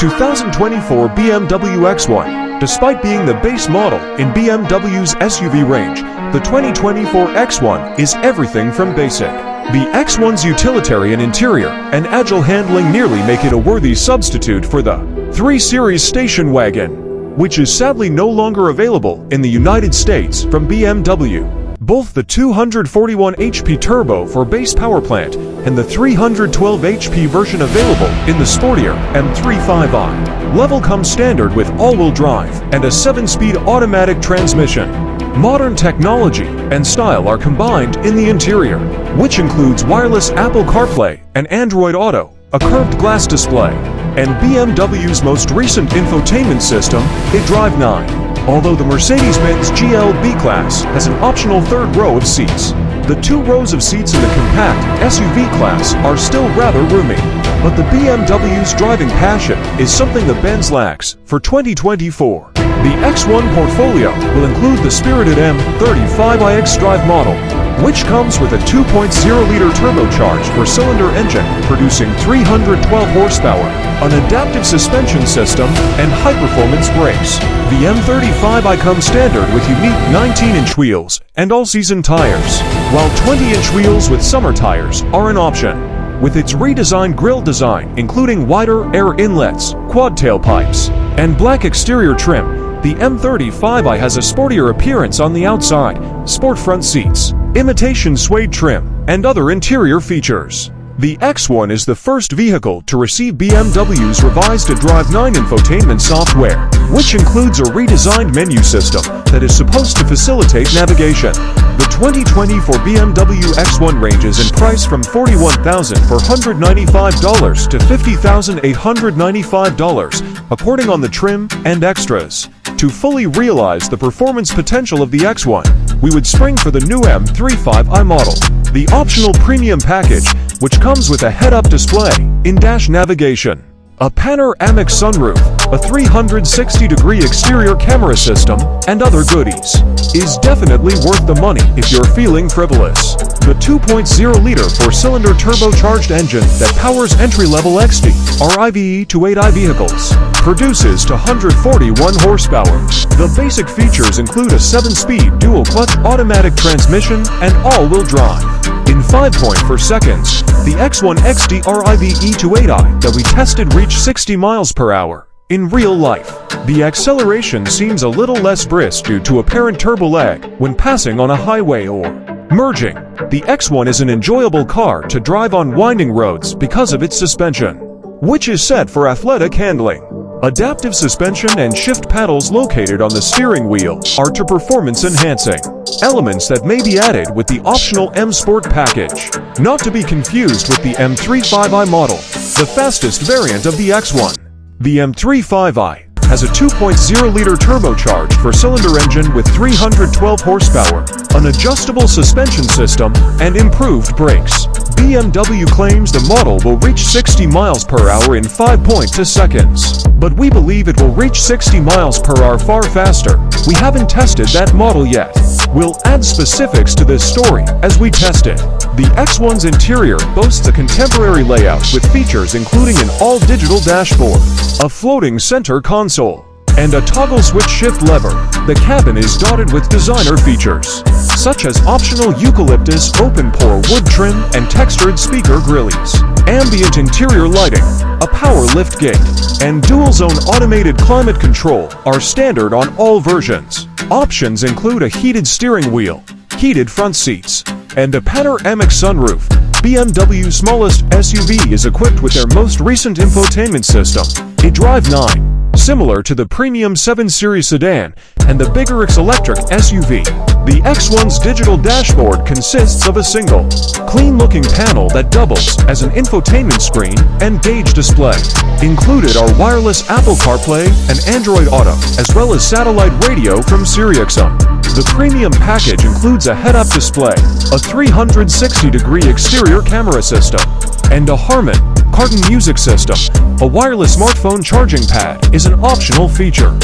2024 BMW X1. Despite being the base model in BMW's SUV range, the 2024 X1 is everything from basic. The X1's utilitarian interior and agile handling nearly make it a worthy substitute for the 3 Series station wagon, which is sadly no longer available in the United States from BMW. Both the 241 HP turbo for base power plant and the 312 HP version available in the sportier M35i level come standard with all-wheel drive and a 7-speed automatic transmission. Modern technology and style are combined in the interior, which includes wireless Apple CarPlay and Android Auto, a curved glass display, and BMW's most recent infotainment system, eDrive 9. Although the Mercedes-Benz GL B-Class has an optional third row of seats, the 2 rows of seats in the compact SUV class are still rather roomy. But the BMW's driving passion is something the Benz lacks for 2024. The X1 portfolio will include the spirited M35i xDrive model, which comes with a 2.0-liter turbocharged 4-cylinder engine producing 312 horsepower, an adaptive suspension system, and high-performance brakes. The M35i comes standard with unique 19-inch wheels and all-season tires, while 20-inch wheels with summer tires are an option. With its redesigned grille design, including wider air inlets, quad tailpipes, and black exterior trim, the M35i has a sportier appearance on the outside, sport front seats, imitation suede trim, and other interior features. The X1 is the first vehicle to receive BMW's revised eDrive 9 infotainment software, which includes a redesigned menu system that is supposed to facilitate navigation. The 2024 BMW X1 ranges in price from $41,495 to $50,895, according on the trim and extras. To fully realize the performance potential of the X1, we would spring for the new M35i model, the optional premium package, which comes with a head-up display, in-dash navigation, a panoramic sunroof, a 360-degree exterior camera system, and other goodies. Is definitely worth the money if you're feeling frivolous. The 2.0-liter 4-cylinder turbocharged engine that powers entry-level XD or IVE to 8i vehicles produces to 141 horsepower. The basic features include a 7-speed dual-clutch automatic transmission and all-wheel drive. In 5.4 seconds, the X1 XD RIVE to 8i that we tested reached 60 miles per hour. In real life, the acceleration seems a little less brisk due to apparent turbo lag when passing on a highway or merging. The X1 is an enjoyable car to drive on winding roads because of its suspension, which is set for athletic handling. Adaptive suspension and shift paddles located on the steering wheel are to performance-enhancing elements that may be added with the optional M Sport package. Not to be confused with the M35i model, the fastest variant of the X1. The M35i has a 2.0-liter turbocharged 4-cylinder engine with 312 horsepower, an adjustable suspension system, and improved brakes. BMW claims the model will reach 60 miles per hour in 5.2 seconds, but we believe it will reach 60 miles per hour far faster. We haven't tested that model yet. We'll add specifics to this story as we test it. The X1's interior boasts a contemporary layout with features including an all-digital dashboard, a floating center console, and a toggle switch shift lever. The cabin is dotted with designer features, such as optional eucalyptus open-pore wood trim and textured speaker grilles, ambient interior lighting, a power lift gate, and dual-zone automated climate control are standard on all versions. Options include a heated steering wheel, heated front seats, and a panoramic sunroof. BMW's smallest SUV is equipped with their most recent infotainment system, eDrive 9. Similar to the premium 7 Series sedan and the bigger X-electric SUV, the X1's digital dashboard consists of a single, clean-looking panel that doubles as an infotainment screen and gauge display. Included are wireless Apple CarPlay and Android Auto, as well as satellite radio from SiriusXM. The premium package includes a head-up display, a 360-degree exterior camera system, and a Harman Kardon music system. A wireless smartphone charging pad is an optional feature.